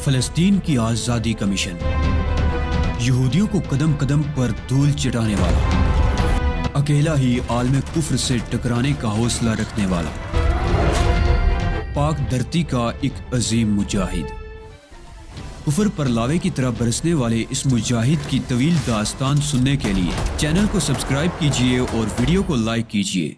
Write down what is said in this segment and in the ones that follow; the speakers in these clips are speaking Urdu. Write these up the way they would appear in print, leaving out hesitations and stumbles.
فلسطین کی آزادی کا مشن، یہودیوں کو قدم قدم پر دھول چٹانے والا، اکیلا ہی عالم کفر سے ٹکرانے کا حوصلہ رکھنے والا، پاک دھرتی کا ایک عظیم مجاہد، کفر پر لاوے کی طرح برسنے والے اس مجاہد کی طویل داستان سننے کے لیے چینل کو سبسکرائب کیجئے اور ویڈیو کو لائک کیجئے۔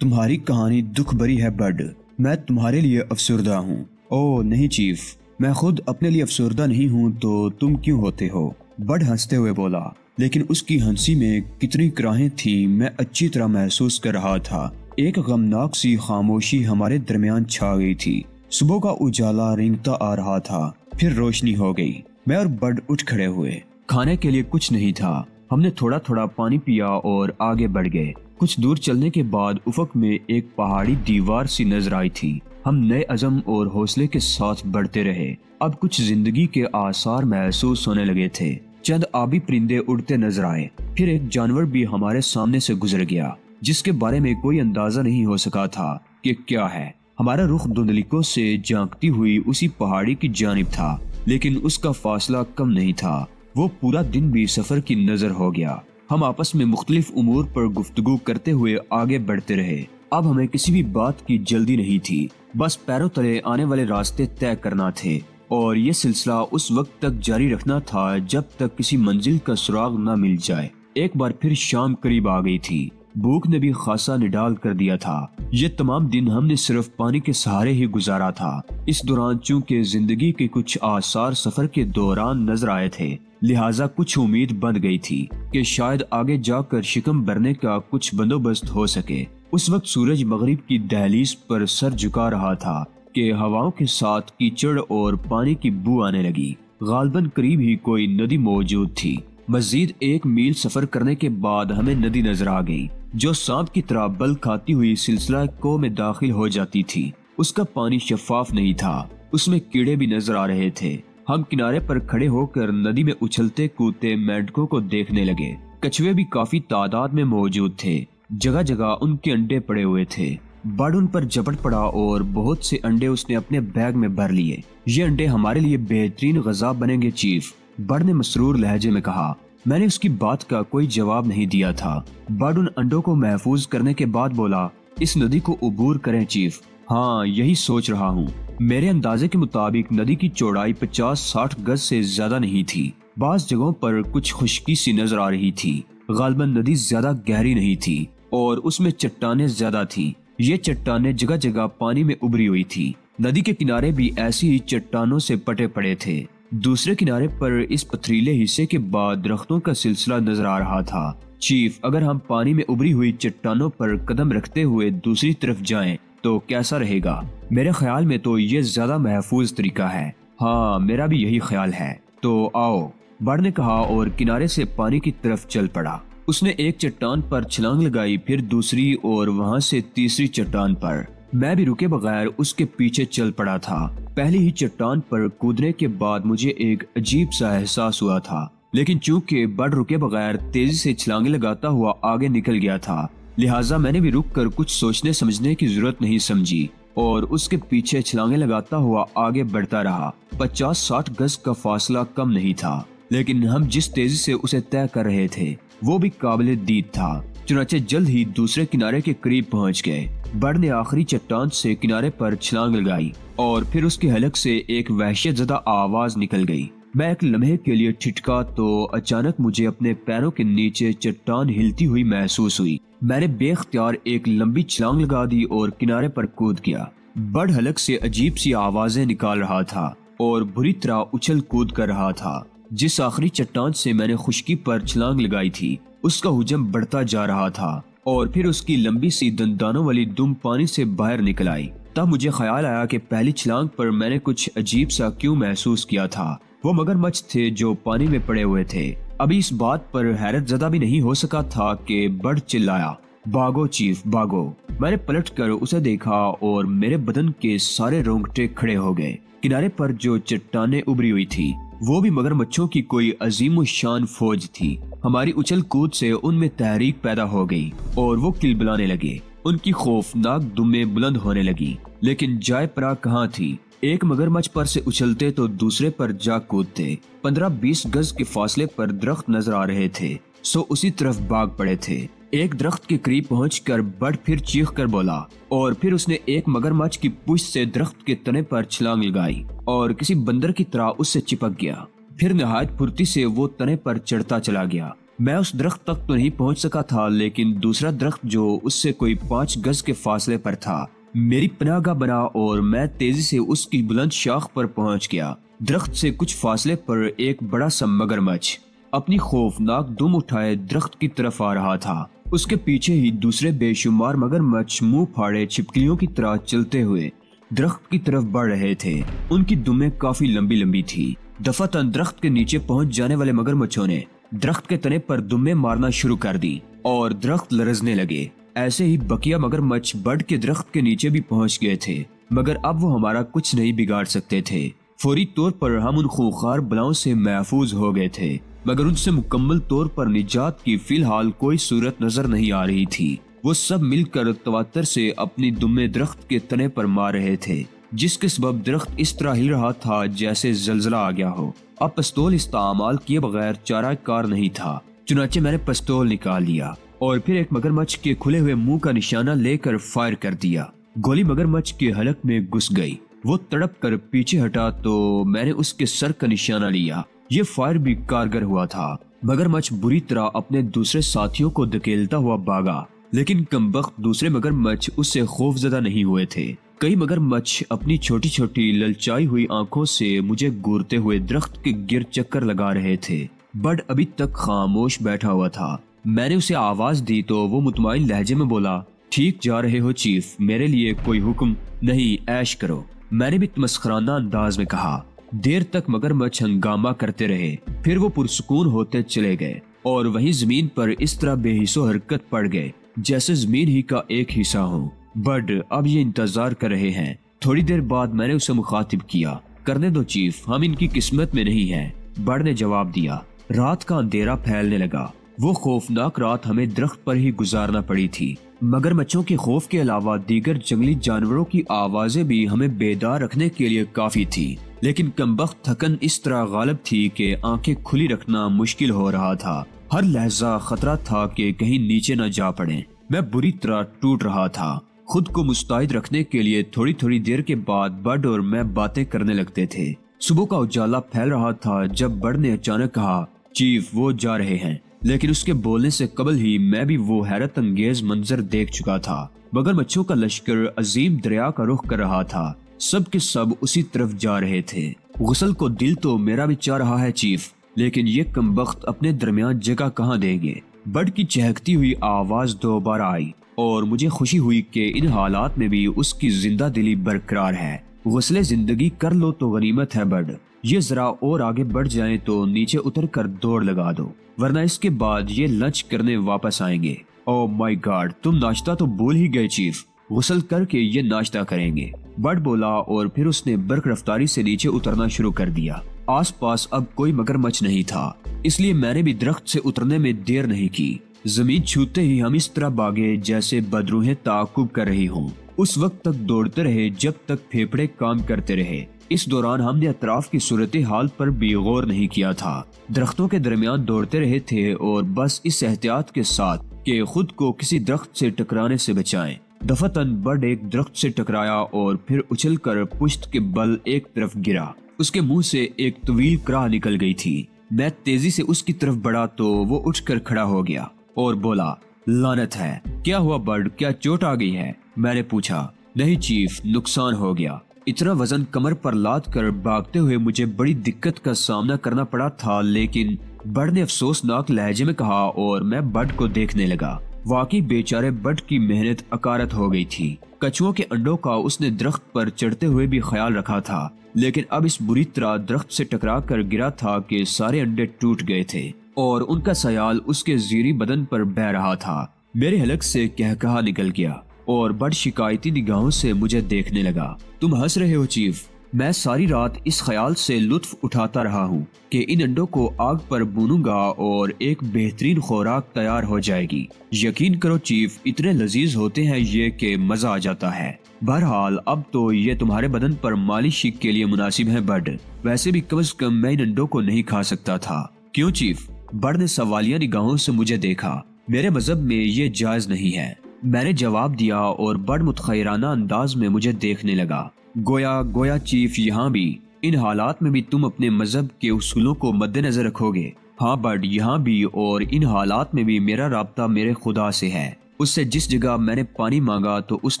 تمہاری کہانی دکھ بری ہے بڈ، میں تمہارے لیے افسردہ ہوں۔ او نہیں چیف، میں خود اپنے لیے افسردہ نہیں ہوں تو تم کیوں ہوتے ہو؟ بڈ ہنستے ہوئے بولا، لیکن اس کی ہنسی میں کتنی کراہیں تھیں میں اچھی طرح محسوس کر رہا تھا۔ ایک غمناک سی خاموشی ہمارے درمیان چھا گئی تھی۔ صبح کا اجالا رینگتا آ رہا تھا، پھر روشنی ہو گئی۔ میں اور بڈ اٹھ کھڑے ہوئے۔ کھانے کے لیے کچھ نہیں تھا۔ ہم نے تھوڑا تھوڑا پانی پیا اور آگے بڑھ گئے۔ کچھ دور چلنے کے بعد افق میں ایک پہاڑی دیوار سی نظر آئی تھی۔ ہم نئے عزم اور حوصلے کے ساتھ بڑھتے رہے۔ اب کچھ زندگی کے آثار محسوس ہونے لگے تھے۔ چند آبی پرندے اڑتے نظر آئے، پھر ایک جانور بھی ہمارے سامنے سے گزر گیا جس کے بارے میں کوئی اندازہ نہیں ہو سکا تھا کہ کیا ہے۔ ہمارا رخ دھندلیکوں سے جھانکتی ہوئی اسی پہاڑی کی جانب تھا، لیکن اس کا فاصلہ کم نہیں تھا۔ وہ پورا دن بھی سفر کی نظر ہو گیا۔ ہم آپس میں مختلف امور پر گفتگو کرتے ہوئے آگے بڑھتے رہے۔ اب ہمیں کسی بھی بات کی جلدی نہیں تھی، بس پیروں تلے آنے والے راستے طے کرنا تھے، اور یہ سلسلہ اس وقت تک جاری رکھنا تھا جب تک کسی منزل کا سراغ نہ مل جائے۔ ایک بار پھر شام قریب آ گئی تھی۔ بھوک نے بھی خاصا نڈال کر دیا تھا۔ یہ تمام دن ہم نے صرف پانی کے سہارے ہی گزارا تھا۔ اس دوران چونکہ زندگی کے کچھ آثار سفر کے دوران نظر آئے تھے، لہٰذا کچھ امید بن گئی تھی کہ شاید آگے جا کر شکم بھرنے کا کچھ بندوبست ہو سکے۔ اس وقت سورج مغرب کی دہلیز پر سر جھکا رہا تھا کہ ہواؤں کے ساتھ کیچڑ اور پانی کی بو آنے لگی۔ غالباً قریب ہی کوئی ندی موجود تھی۔ مزید 1 میل سفر کرنے کے بعد ہمیں ندی نظر آ گئی جو سانپ کی طرح بل کھاتی ہوئی سلسلہ کو میں داخل ہو جاتی تھی۔ اس کا پانی شفاف نہیں تھا، اس میں کیڑے بھی نظر آ رہے تھے۔ ہم کنارے پر کھڑے ہو کر ندی میں اچھلتے کودتے مینڈکوں کو دیکھنے لگے۔ کچھوے بھی کافی تعداد میں موجود تھے، جگہ جگہ ان کے انڈے پڑے ہوئے تھے۔ بڈ ان پر جپٹ پڑا اور بہت سے انڈے اس نے اپنے بیگ میں بھر لیے۔ یہ انڈے ہمارے لیے بہترین غذا بنیں گے چیف، بڈ نے مسرور لہجے میں کہا۔ میں نے اس کی بات کا کوئی جواب نہیں دیا تھا۔ بڈ ان انڈوں کو محفوظ کرنے کے بعد بولا، اس ندی کو عبور کریں چیف۔ ہاں یہی سوچ رہا ہوں۔ میرے اندازے کے مطابق ندی کی چوڑائی 50-60 گز سے زیادہ نہیں تھی۔ بعض جگہوں پر کچھ خشکی سی نظر آ رہی تھی۔ غالباً ندی زیادہ گہری نہیں تھی اور اس میں چٹانیں زیادہ تھیں۔ یہ چٹانیں جگہ جگہ پانی میں ابری ہوئی تھی۔ ندی کے کنارے بھی ایسی ہی چٹانوں سے پٹے پڑے تھے۔ دوسرے کنارے پر اس پتھریلے حصے کے بعد درختوں کا سلسلہ نظر آ رہا تھا۔ چیف، اگر ہم پانی میں ابری ہوئی چٹانوں پر قدم رکھتے ہوئے دوسری طرف جائیں تو کیسا رہے گا؟ میرے خیال میں تو یہ زیادہ محفوظ طریقہ ہے۔ ہاں میرا بھی یہی خیال ہے، تو آؤ، بڈ نے کہا اور کنارے سے پانی کی طرف چل پڑا۔ اس نے ایک چٹان پر چھلانگ لگائی، پھر دوسری اور وہاں سے تیسری چٹان پر۔ میں بھی رکے بغیر اس کے پیچھے چل پڑا تھا۔ پہلی ہی چٹان پر کودنے کے بعد مجھے ایک عجیب سا احساس ہوا تھا، لیکن چونکہ بڈ رکے بغیر تیزی سے چھلانگیں لگاتا ہوا آگے نکل گیا تھا، لہٰذا میں نے بھی رک کر کچھ سوچنے سمجھنے کی ضرورت نہیں سمجھی اور اس کے پیچھے چھلانگیں لگاتا ہوا آگے بڑھتا رہا۔ 50-60 گز کا فاصلہ کم نہیں تھا، لیکن ہم جس تیزی سے اسے طے کر رہے تھے وہ بھی قابل دید تھا۔ چنانچہ جلد ہی دوسرے کنارے کے قریب پہنچ گئے۔ بڈ نے آخری چٹان سے کنارے پر چھلانگ لگائی اور پھر اس کے حلق سے ایک وحشت زدہ آواز نکل گئی۔ میں ایک لمحے کے لیے ٹھٹکا تو اچانک مجھے اپنے پیروں کے نیچے چٹان ہلتی ہوئی محسوس ہوئی۔ میں نے بے اختیار ایک لمبی چھلانگ لگا دی اور کنارے پر کود گیا۔ بڈ حلق سے عجیب سی آوازیں نکال رہا تھا اور بری طرح اچھل کود کر رہا تھا۔ جس آخری چٹان سے میں نے خشکی پر چھلانگ لگائی تھی اس کا حجم بڑھتا جا رہا تھا اور پھر اس کی لمبی سی دندانوں والی دم پانی سے باہر نکل آئی۔ تب مجھے خیال آیا کہ پہلی چھلانگ پر میں نے کچھ عجیب سا کیوں محسوس کیا تھا۔ وہ مگرمچھ تھے جو پانی میں پڑے ہوئے تھے۔ ابھی اس بات پر حیرت زدہ بھی نہیں ہو سکا تھا کہ بڈ چلایا، بھاگو چیف بھاگو۔ میں نے پلٹ کر اسے دیکھا اور میرے بدن کے سارے رونگٹے کھڑے ہو گئے۔ کنارے پر جو چٹانیں ابری ہوئی تھی وہ بھی مگرمچھوں کی کوئی عظیم الشان فوج تھی۔ ہماری اچھل کود سے ان میں تحریک پیدا ہو گئی اور وہ کلبلانے لگے۔ ان کی خوفناک دمیں بلند ہونے لگی، لیکن جائے پناہ کہاں تھی۔ ایک مگرمچھ پر سے اچھلتے تو دوسرے پر جا کودتے۔ 15-20 گز کے فاصلے پر درخت نظر آ رہے تھے، سو اسی طرف بھاگ پڑے تھے۔ ایک درخت کے قریب پہنچ کر بڈ پھر چیخ کر بولا، اور پھر اس نے ایک مگرمچھ کی پشت سے درخت کے تنے پر چھلانگ لگائی اور کسی بندر کی طرح اس سے چپک گیا۔ پھر نہایت پھرتی سے وہ تنے پر چڑھتا چلا گیا۔ میں اس درخت تک تو نہیں پہنچ سکا تھا، لیکن دوسرا درخت جو اس سے کوئی 5 گز کے فاصلے پر تھا میری پناہ گاہ بنا، اور میں تیزی سے اس کی بلند شاخ پر پہنچ گیا۔ درخت سے کچھ فاصلے پر ایک بڑا سا مگرمچھ اپنی خوفناک دم اٹھائے درخت کی طرف آ رہا تھا۔ اس کے پیچھے ہی دوسرے بے شمار مگرمچھ منہ پھاڑے چھپکلیوں کی طرح چلتے ہوئے درخت کی طرف بڑھ رہے تھے۔ ان کی دمیں کافی لمبی لمبی تھی۔ دفعتاً درخت کے نیچے پہنچ جانے والے مگرمچھوں نے درخت کے تنے پر دمیں مارنا شروع کر دی اور درخت لرزنے لگے۔ ایسے ہی بقیہ مگرمچھ بڈ کے درخت کے نیچے بھی پہنچ گئے تھے، مگر اب وہ ہمارا کچھ نہیں بگاڑ سکتے تھے۔ فوری طور پر ہم ان خونخوار بلاؤں سے محفوظ ہو گئے تھے، مگر ان سے مکمل طور پر نجات کی فی الحال کوئی صورت نظر نہیں آ رہی تھی۔ وہ سب مل کر تواتر سے اپنی دمیں درخت کے تنے پر مار رہے تھے، جس کے سبب درخت اس طرح ہل رہا تھا جیسے زلزلہ آ گیا ہو۔ اب پستول استعمال کیے بغیر چارہ کار نہیں تھا، چنانچہ میں نے پستول نکال لیا اور پھر ایک مگرمچھ کے کھلے ہوئے منہ کا نشانہ لے کر فائر کر دیا۔ گولی مگرمچھ کے حلق میں گھس گئی۔ وہ تڑپ کر پیچھے ہٹا تو میں نے اس کے سر کا نشانہ لیا۔ یہ فائر بھی کارگر ہوا تھا۔ مگرمچھ بری طرح اپنے دوسرے ساتھیوں کو دھکیلتا ہوا بھاگا، لیکن کمبخت دوسرے مگرمچھ اس سے خوف زدہ نہیں ہوئے تھے۔ کئی مگرمچھ اپنی چھوٹی چھوٹی للچائی ہوئی آنکھوں سے مجھے گورتے ہوئے درخت کے گرد چکر لگا رہے تھے۔ بڈ ابھی تک خاموش بیٹھا ہوا تھا۔ میں نے اسے آواز دی تو وہ مطمئن لہجے میں بولا، ٹھیک جا رہے ہو چیف، میرے لیے کوئی حکم نہیں، عیش کرو۔ میں نے بھی تمسخرانہ انداز میں کہا۔ دیر تک مگرمچھ ہنگامہ کرتے رہے، پھر وہ پرسکون ہوتے چلے گئے اور وہیں زمین پر اس طرح بے حس و حرکت پڑ گئے جیسے زمین ہی کا ایک حصہ ہو۔ بڈ اب یہ انتظار کر رہے ہیں۔ تھوڑی دیر بعد میں نے اسے مخاطب کیا، کرنے دو چیف، ہم ان کی قسمت میں نہیں ہیں۔ بڈ نے جواب دیا۔ رات کا اندھیرا پھیلنے لگا۔ وہ خوفناک رات ہمیں درخت پر ہی گزارنا پڑی تھی۔ مگرمچھوں کے خوف کے علاوہ دیگر جنگلی جانوروں کی آوازیں بھی ہمیں بیدار رکھنے کے لیے کافی تھی، لیکن کمبخت تھکن اس طرح غالب تھی کہ آنکھیں کھلی رکھنا مشکل ہو رہا تھا۔ ہر لحظہ خطرہ تھا کہ کہیں نیچے نہ جا پڑیں۔ میں بری طرح ٹوٹ رہا تھا۔ خود کو مستعد رکھنے کے لیے تھوڑی تھوڑی دیر کے بعد بڈ اور میں باتیں کرنے لگتے تھے۔ صبح کا اجالا پھیل رہا تھا جب بڈ نے اچانک کہا، چیف وہ جا رہے ہیں، لیکن اس کے بولنے سے قبل ہی میں بھی وہ حیرت انگیز منظر دیکھ چکا تھا۔ مگرمچھوں کا لشکر عظیم دریا کا رخ کر رہا تھا۔ سب کے سب اسی طرف جا رہے تھے۔ غسل کو دل تو میرا بھی چاہ رہا ہے چیف، لیکن یہ کمبخت اپنے درمیان جگہ کہاں دیں گے۔ بڈ کی چہکتی ہوئی آواز دوبارہ آئی اور مجھے خوشی ہوئی کہ ان حالات میں بھی اس کی زندہ دلی برقرار ہے۔ غسل زندگی کر لو تو غنیمت ہے بڈ، یہ ذرا اور آگے بڑھ جائیں تو نیچے اتر کر دوڑ لگا دو، ورنہ اس کے بعد یہ لنچ کرنے واپس آئیں گے۔ او مائی گاڈ، تم ناشتہ تو بھول ہی گئے چیف، غسل کر کے یہ ناشتہ کریں گے، بڈ بولا اور پھر اس نے برق رفتاری سے نیچے اترنا شروع کر دیا۔ آس پاس اب کوئی مگرمچھ نہیں تھا، اس لیے میں نے بھی درخت سے اترنے میں دیر نہیں کی۔ زمین چھوتے ہی ہم اس طرح بھاگے جیسے بدروہیں تعاقب کر رہی ہوں۔ اس وقت تک دوڑتے رہے جب تک پھیپھڑے کام کرتے رہے۔ اس دوران ہم نے اطراف کی صورتحال پر بھی غور نہیں کیا تھا۔ درختوں کے درمیان دوڑتے رہے تھے اور بس اس احتیاط کے ساتھ کہ خود کو کسی درخت سے ٹکرانے سے بچائیں۔ دفعتاً بڈ ایک درخت سے ٹکرایا اور پھر اچھل کر پشت کے بل ایک طرف گرا۔ اس کے منہ سے ایک طویل کراہ نکل گئی تھی۔ میں تیزی سے اس کی طرف بڑھا تو وہ اٹھ کر کھڑا ہو گیا اور بولا، لعنت ہے، کیا ہوا بڈ، کیا چوٹ آ گئی ہے؟ میں نے پوچھا۔ نہیں چیف، نقصان ہو گیا۔ اتنا وزن کمر پر لاد کر بھاگتے ہوئے مجھے بڑی دقت کا سامنا کرنا پڑا تھا، لیکن بڈ نے افسوسناک لہجے میں کہا اور میں بڈ کو دیکھنے لگا۔ واقعی بیچارے بڈ کی محنت اکارت ہو گئی تھی۔ کچھووں کے انڈوں کا اس نے درخت پر چڑھتے ہوئے بھی خیال رکھا تھا، لیکن اب اس بری طرح درخت سے ٹکرا کر گرا تھا کہ سارے انڈے ٹوٹ گئے تھے اور ان کا سیال اس کے زیریں بدن پر بہہ رہا تھا۔ میرے حلق سے کہا نکل گیا اور بڈ شکایتی نگاہوں سے مجھے دیکھنے لگا۔ تم ہنس رہے ہو چیف؟ میں ساری رات اس خیال سے لطف اٹھاتا رہا ہوں کہ ان انڈوں کو آگ پر بھونوں گا اور ایک بہترین خوراک تیار ہو جائے گی۔ یقین کرو چیف، اتنے لذیذ ہوتے ہیں یہ کہ مزہ آ جاتا ہے۔ بہرحال اب تو یہ تمہارے بدن پر مالش کے لیے مناسب ہے بڈ، ویسے بھی کم از کم میں ان انڈوں کو نہیں کھا سکتا تھا۔ کیوں چیف؟ بڈ نے سوالیہ نگاہوں سے مجھے دیکھا۔ میرے مذہب میں یہ جائز نہیں ہے، میں نے جواب دیا، اور بڈ متخیرانہ انداز میں مجھے دیکھنے لگا۔ گویا چیف یہاں بھی، ان حالات میں بھی تم اپنے مذہب کے اصولوں کو مد نظر رکھو گے؟ ہاں بڈ، یہاں بھی، اور ان حالات میں بھی میرا رابطہ میرے خدا سے ہے۔ اس سے جس جگہ میں نے پانی مانگا تو اس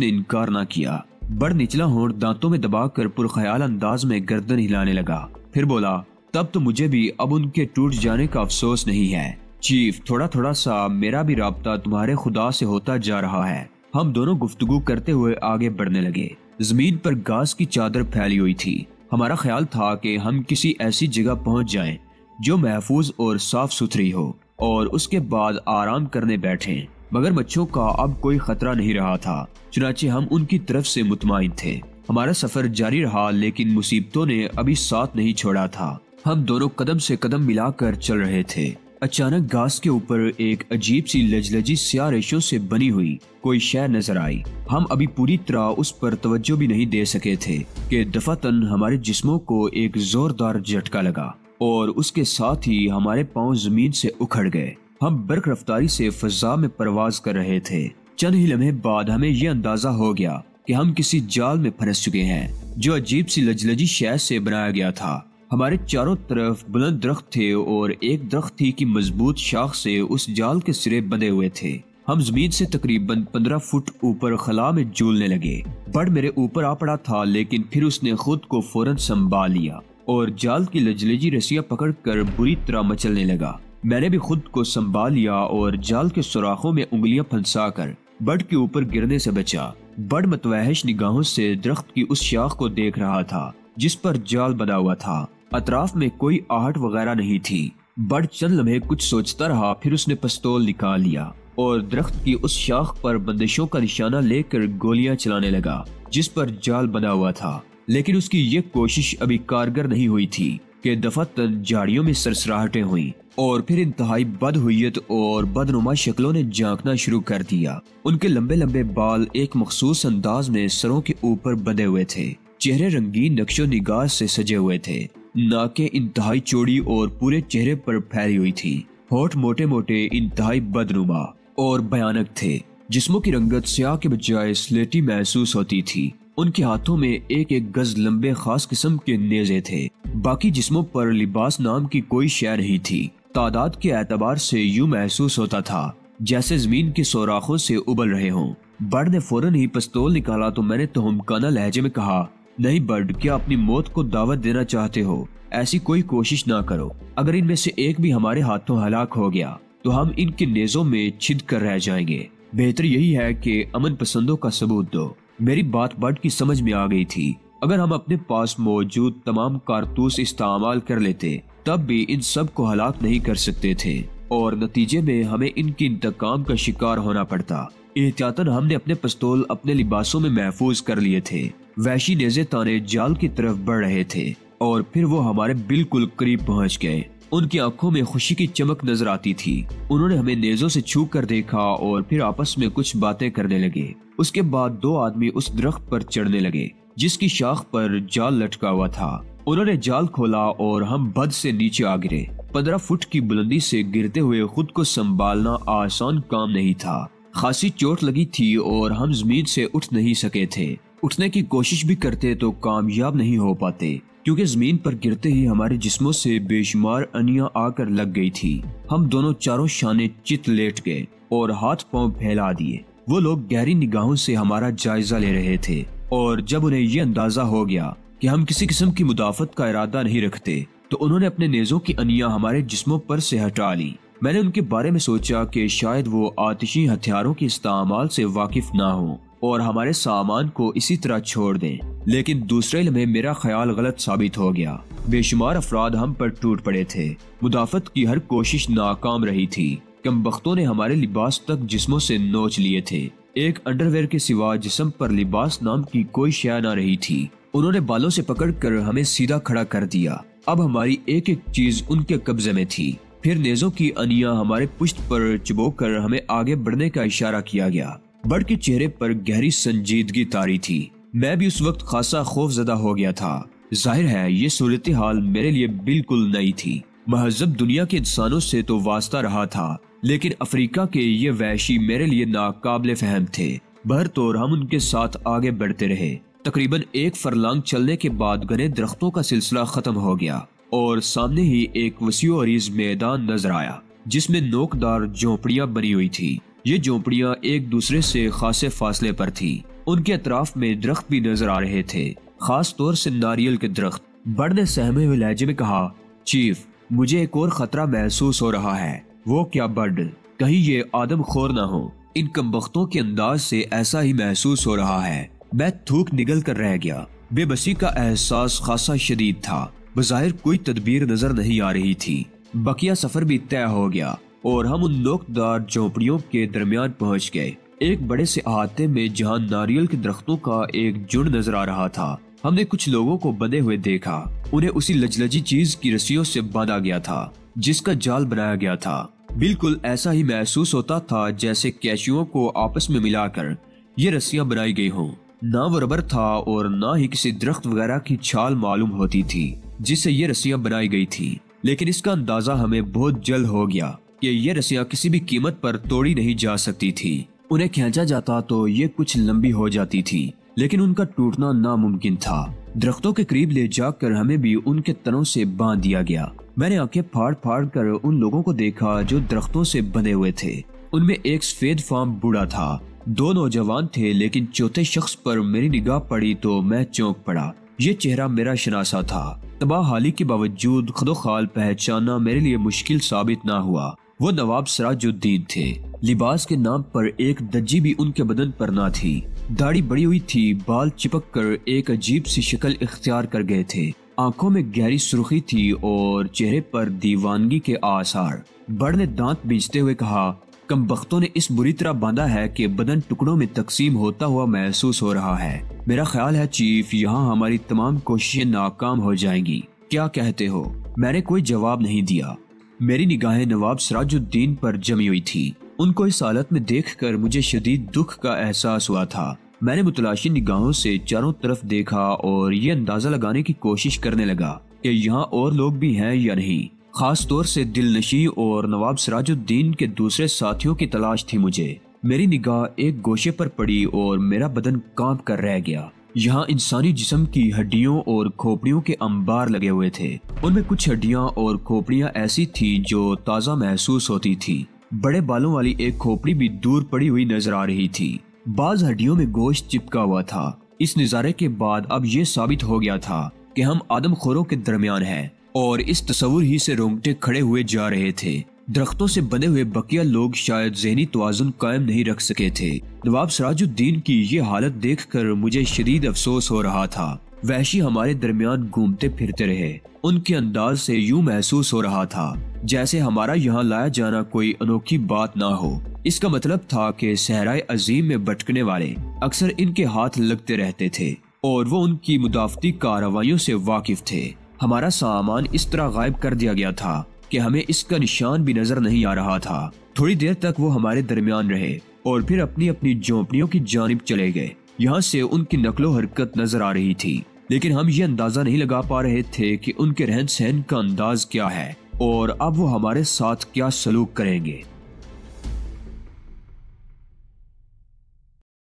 نے انکار نہ کیا۔ بڈ نچلا ہونٹ دانتوں میں دبا کر پرخیال انداز میں گردن ہلانے لگا، پھر بولا، تب تو مجھے بھی اب ان کے ٹوٹ جانے کا افسوس نہیں ہے چیف، تھوڑا سا میرا بھی رابطہ تمہارے خدا سے ہوتا جا رہا ہے۔ ہم دونوں گفتگو کرتے ہوئے آگے بڑھنے لگے۔ زمین پر گھاس کی چادر پھیلی ہوئی تھی۔ ہمارا خیال تھا کہ ہم کسی ایسی جگہ پہنچ جائیں جو محفوظ اور صاف ستھری ہو، اور اس کے بعد آرام کرنے بیٹھیں، مگر مچھوں کا اب کوئی خطرہ نہیں رہا تھا، چنانچہ ہم ان کی طرف سے مطمئن تھے۔ ہمارا سفر جاری رہا، لیکن مصیبتوں نے ابھی ساتھ نہیں چھوڑا تھا۔ ہم دونوں قدم سے قدم ملا کر چل رہے تھے۔ اچانک گھاس کے اوپر ایک عجیب سی لجلجی سیاہ ریشوں سے بنی ہوئی کوئی شے نظر آئی۔ ہم ابھی پوری طرح اس پر توجہ بھی نہیں دے سکے تھے کہ دفعتاً ہمارے جسموں کو ایک زوردار جھٹکا لگا، اور اس کے ساتھ ہی ہمارے پاؤں زمین سے اکھڑ گئے۔ ہم برق رفتاری سے فضا میں پرواز کر رہے تھے۔ چند ہی لمحے بعد ہمیں یہ اندازہ ہو گیا کہ ہم کسی جال میں پھنس چکے ہیں جو عجیب سی لجلجی شے سے بنایا گیا تھا۔ ہمارے چاروں طرف بلند درخت تھے، اور ایک درخت ہی کی مضبوط شاخ سے اس جال کے سرے بندھے ہوئے تھے۔ ہم زمین سے تقریباً 15 فٹ اوپر خلا میں جھولنے لگے۔ بڑ میرے اوپر آ پڑا تھا، لیکن پھر اس نے خود کو فوراً سنبھال لیا اور جال کی لجلجی رسیاں پکڑ کر بری طرح مچلنے لگا۔ میں نے بھی خود کو سنبھال لیا اور جال کے سوراخوں میں انگلیاں پھنسا کر بڑ کے اوپر گرنے سے بچا۔ بڑ متوحش نگاہوں سے درخت کی اس شاخ کو دیکھ رہا تھا جس پر جال بنا ہوا تھا۔ اطراف میں کوئی آہٹ وغیرہ نہیں تھی۔ بڑ چند لمحے کچھ سوچتا رہا، پھر اس نے پستول نکال لیا اور درخت کی اس شاخ پر بندشوں کا نشانہ لے کر گولیاں چلانے لگا جس پر جال بنا ہوا تھا۔ لیکن اس کی یہ کوشش ابھی کارگر نہیں ہوئی تھی کہ دفعتاً جھاڑیوں میں سرسراہٹیں ہوئیں، اور پھر انتہائی بدہویت اور بدنما شکلوں نے جھانکنا شروع کر دیا۔ ان کے لمبے لمبے بال ایک مخصوص انداز میں سروں کے اوپر بندھے ہوئے تھے۔ چہرے رنگین نقش و نگار سے سجے ہوئے تھے۔ ناکیں انتہائی چوڑی اور پورے چہرے پر پھیلی ہوئی تھی۔ ہونٹ موٹے موٹے، انتہائی بدنما اور بھیانک تھے۔ جسموں کی رنگت سیاہ کے بجائے سلیٹی محسوس ہوتی تھی۔ ان کے ہاتھوں میں ایک ایک گز لمبے خاص قسم کے نیزے تھے۔ باقی جسموں پر لباس نام کی کوئی شے نہیں تھی۔ تعداد کے اعتبار سے یوں محسوس ہوتا تھا جیسے زمین کے سوراخوں سے ابل رہے ہوں۔ بڑ نے فوراً ہی پستول نکالا تو میں نے تہمکانہ لہجے میں کہا، نہیں بڈ، کیا اپنی موت کو دعوت دینا چاہتے ہو؟ ایسی کوئی کوشش نہ کرو۔ اگر ان میں سے ایک بھی ہمارے ہاتھوں ہلاک ہو گیا تو ہم ان کے نیزوں میں چھد کر رہ جائیں گے۔ بہتر یہی ہے کہ امن پسندوں کا ثبوت دو۔ میری بات بڈ کی سمجھ میں آ گئی تھی۔ اگر ہم اپنے پاس موجود تمام کارتوس استعمال کر لیتے تب بھی ان سب کو ہلاک نہیں کر سکتے تھے، اور نتیجے میں ہمیں ان کی انتقام کا شکار ہونا پڑتا۔ احتیاطاً ہم نے اپنے پستول اپنے لباسوں میں محفوظ کر لیے تھے۔ وحشی نیزے تانے جال کی طرف بڑھ رہے تھے، اور پھر وہ ہمارے بالکل قریب پہنچ گئے۔ ان کی آنکھوں میں خوشی کی چمک نظر آتی تھی۔ انہوں نے ہمیں نیزوں سے چھو کر دیکھا اور پھر آپس میں کچھ باتیں کرنے لگے۔ اس کے بعد دو آدمی اس درخت پر چڑھنے لگے جس کی شاخ پر جال لٹکا ہوا تھا۔ انہوں نے جال کھولا اور ہم بد سے نیچے آ گرے۔ 15 فٹ کی بلندی سے گرتے ہوئے خود کو سنبھالنا آسان کام نہیں تھا۔ خاصی چوٹ لگی تھی اور ہم زمین سے اٹھ نہیں سکے تھے۔ اٹھنے کی کوشش بھی کرتے تو کامیاب نہیں ہو پاتے، کیونکہ زمین پر گرتے ہی ہمارے جسموں سے بے شمار انیاں آ کر لگ گئی تھی۔ ہم دونوں چاروں شانے چت لیٹ گئے اور ہاتھ پاؤں پھیلا دیے۔ وہ لوگ گہری نگاہوں سے ہمارا جائزہ لے رہے تھے، اور جب انہیں یہ اندازہ ہو گیا کہ ہم کسی قسم کی مدافعت کا ارادہ نہیں رکھتے تو انہوں نے اپنے نیزوں کی انیاں ہمارے جسموں پر سے ہٹا لی۔ میں نے ان کے بارے میں سوچا کہ شاید وہ آتشی ہتھیاروں کے استعمال سے واقف نہ ہوں اور ہمارے سامان کو اسی طرح چھوڑ دیں، لیکن دوسرے لمحے میرا خیال غلط ثابت ہو گیا۔ بے شمار افراد ہم پر ٹوٹ پڑے تھے۔ مدافعت کی ہر کوشش ناکام رہی تھی۔ کم بختوں نے ہمارے لباس تک جسموں سے نوچ لیے تھے۔ ایک انڈر ویئر کے سوا جسم پر لباس نام کی کوئی شے نہ رہی تھی۔ انہوں نے بالوں سے پکڑ کر ہمیں سیدھا کھڑا کر دیا۔ اب ہماری ایک ایک چیز ان کے قبضے میں تھی۔ پھر نیزوں کی انیاں ہمارے پشت پر چبو کر ہمیں آگے بڑھنے کا اشارہ کیا گیا۔ برڈ کے چہرے پر گہری سنجیدگی طاری تھی۔ میں بھی اس وقت خاصا خوف زدہ ہو گیا تھا۔ ظاہر ہے یہ صورتحال میرے لیے بالکل نئی تھی۔ مہذب دنیا کے انسانوں سے تو واسطہ رہا تھا، لیکن افریقہ کے یہ وحشی میرے لیے ناقابل فہم تھے۔ بہرطور ہم ان کے ساتھ آگے بڑھتے رہے۔ تقریباً 1 فرلانگ چلنے کے بعد گھنے درختوں کا سلسلہ ختم ہو گیا اور سامنے ہی ایک وسیع و عریض میدان نظر آیا جس میں نوکدار جھونپڑیاں بنی ہوئی تھی۔ یہ جھونپڑیاں ایک دوسرے سے خاصے فاصلے پر تھی۔ ان کے اطراف میں درخت بھی نظر آ رہے تھے، خاص طور سے ناریل کے درخت۔ برڈ نے سہمے ہوئے لہجے میں کہا، چیف مجھے ایک اور خطرہ محسوس ہو رہا ہے۔ وہ کیا برڈ؟ کہیں یہ آدم خور نہ ہو؟ ان کمبختوں کے انداز سے ایسا ہی محسوس ہو رہا ہے۔ میں تھوک نگل کر رہ گیا۔ بے بسی کا احساس خاصا شدید تھا۔ بظاہر کوئی تدبیر نظر نہیں آ رہی تھی۔ بقیہ سفر بھی طے ہو گیا اور ہم ان نوکدار جھونپڑیوں کے درمیان پہنچ گئے۔ ایک بڑے سے احاطے میں جہاں ناریل کے درختوں کا ایک جھنڈ نظر آ رہا تھا، ہم نے کچھ لوگوں کو بندھے ہوئے دیکھا۔ انہیں اسی لجلجی چیز کی رسیوں سے باندھا گیا تھا جس کا جال بنایا گیا تھا۔ بالکل ایسا ہی محسوس ہوتا تھا جیسے کیچوؤں کو آپس میں ملا کر یہ رسیاں بنائی گئی ہوں۔ نہ وہ ربر تھا اور نہ ہی کسی درخت وغیرہ کی چھال معلوم ہوتی تھی جس سے یہ رسیاں بنائی گئی تھی، لیکن اس کا اندازہ ہمیں بہت جلد ہو گیا کہ یہ رسیاں کسی بھی قیمت پر توڑی نہیں جا سکتی تھی۔ انہیں کھینچا جاتا تو یہ کچھ لمبی ہو جاتی تھی، لیکن ان کا ٹوٹنا ناممکن تھا۔ درختوں کے قریب لے جا کر ہمیں بھی ان کے تنوں سے باندھ دیا گیا۔ میں نے آنکھیں پھاڑ پھاڑ کر ان لوگوں کو دیکھا جو درختوں سے بندھے ہوئے تھے۔ ان میں ایک سفید فام بوڑھا تھا، 2 نوجوان تھے، لیکن چوتھے شخص پر میری نگاہ پڑی تو میں چونک پڑا۔ یہ چہرہ میرا شناسا تھا۔ تباہ حالی کے باوجود خود و خال پہچاننا میرے لیے مشکل ثابت نہ ہوا۔ وہ نواب سراج الدین تھے۔ لباس کے نام پر ایک دجی بھی ان کے بدن پر نہ تھی۔ داڑھی بڑی ہوئی تھی، بال چپک کر ایک عجیب سی شکل اختیار کر گئے تھے۔ آنکھوں میں گہری سرخی تھی اور چہرے پر دیوانگی کے آثار۔ برڈ نے دانت بیچتے ہوئے کہا، کمبختوں نے اس بری طرح باندھا ہے کہ بدن ٹکڑوں میں تقسیم ہوتا ہوا محسوس ہو رہا ہے۔ میرا خیال ہے چیف یہاں ہماری تمام کوششیں ناکام ہو جائیں گی۔ کیا کہتے ہو؟ میں نے کوئی جواب نہیں دیا۔ میری نگاہیں نواب سراج الدین پر جمی ہوئی تھی۔ ان کو اس حالت میں دیکھ کر مجھے شدید دکھ کا احساس ہوا تھا۔ میں نے متلاشی نگاہوں سے چاروں طرف دیکھا اور یہ اندازہ لگانے کی کوشش کرنے لگا کہ یہاں اور لوگ بھی ہیں یا نہیں۔ خاص طور سے دل نشیں اور نواب سراج الدین کے دوسرے ساتھیوں کی تلاش تھی مجھے۔ میری نگاہ ایک گوشے پر پڑی اور میرا بدن کانپ کر رہ گیا۔ یہاں انسانی جسم کی ہڈیوں اور کھوپڑیوں کے انبار لگے ہوئے تھے۔ ان میں کچھ ہڈیاں اور کھوپڑیاں ایسی تھی جو تازہ محسوس ہوتی تھی۔ بڑے بالوں والی ایک کھوپڑی بھی دور پڑی ہوئی نظر آ رہی تھی۔ بعض ہڈیوں میں گوشت چپکا ہوا تھا۔ اس نظارے کے بعد اب یہ ثابت ہو گیا تھا کہ ہم آدم خوروں کے درمیان ہیں، اور اس تصور ہی سے رونگٹے کھڑے ہوئے جا رہے تھے۔ درختوں سے بندھے ہوئے بقیہ لوگ شاید ذہنی توازن قائم نہیں رکھ سکے تھے۔ نواب سراج الدین کی یہ حالت دیکھ کر مجھے شدید افسوس ہو رہا تھا۔ وحشی ہمارے درمیان گھومتے پھرتے رہے۔ ان کے انداز سے یوں محسوس ہو رہا تھا جیسے ہمارا یہاں لایا جانا کوئی انوکھی بات نہ ہو۔ اس کا مطلب تھا کہ صحرائے عظیم میں بھٹکنے والے اکثر ان کے ہاتھ لگتے رہتے تھے اور وہ ان کی مدافعتی کارروائیوں سے واقف تھے۔ ہمارا سامان اس طرح غائب کر دیا گیا تھا کہ ہمیں اس کا نشان بھی نظر نہیں آ رہا تھا۔ تھوڑی دیر تک وہ ہمارے درمیان رہے اور پھر اپنی اپنی جھونپڑیوں کی جانب چلے گئے۔ یہاں سے ان کی نقل و حرکت نظر آ رہی تھی، لیکن ہم یہ اندازہ نہیں لگا پا رہے تھے کہ ان کے رہن سہن کا انداز کیا ہے اور اب وہ ہمارے ساتھ کیا سلوک کریں گے۔